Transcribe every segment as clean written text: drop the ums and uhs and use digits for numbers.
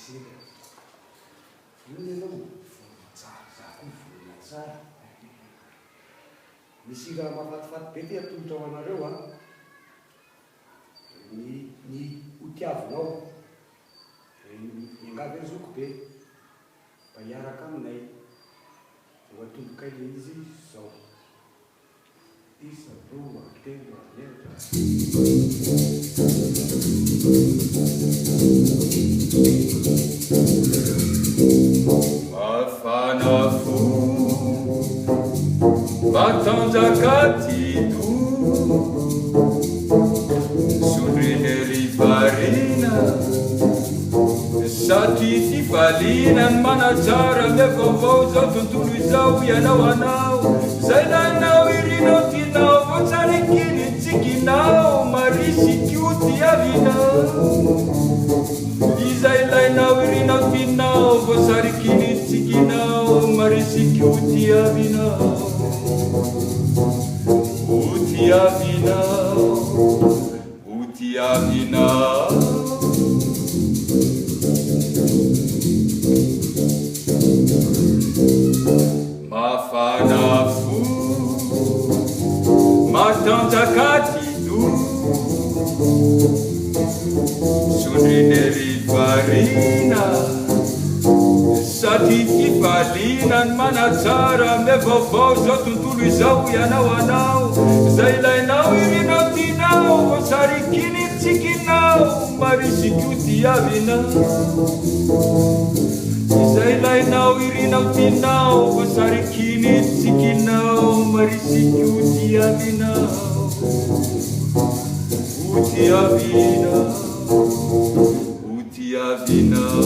Marisika. Io ianao tsara, za koa volona tsara. Misy raha mahafatifaty be ty atolotra ho anareo a. Ny hotiavinao. Engavy zoko be. Mba hiaraka aminay. Ho atomboka ile izy zao. Isa, roa, telo, efatra. Mafana fo Matanjaka tito Sondriana variana Satria fifaliana manatsara miha-vaovao zao tontolo izao ianao Anao Izay ilainao irinao tianao Voasariky tsikinao Marisika TIAVINAO Izay ilainao irinao tianao Voasariky tsikinao Marisika TIAVINAO TIAVINAO Mafana fo Matanjaka tito Sondriana variana Satria fifaliana manatsara miha-vaovao zao tontolo izao ianao Anao Izay ilainao irinao tianao Voasariky tsikinao Marisika TIAVINAO Izay ilainao irinao tianao Voasariky tsikinao Marisika TIAVINAO TIAVINAO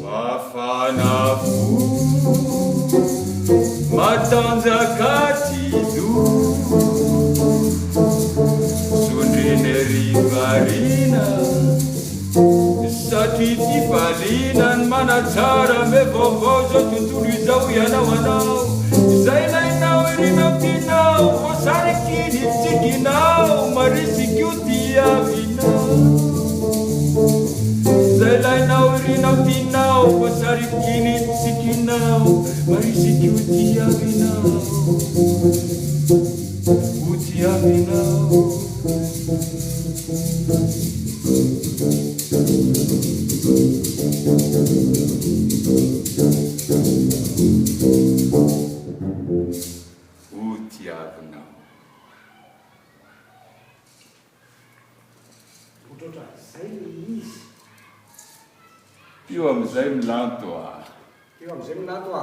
Mafana fo Matanjaka tito Sondriana variana Satria fifaliana manatsara miha-vaovao zao tontolo izao ianao Anao Izay ilainao irinao tianao Voasariky tsikinao Marisika TIAVINAO Izay ilainao irinao tianao Voasariky tsikinao Marisika TIAVINAO TIAVINAO Otratra, zay izy. Io amizay Milanto Io amizay Milanto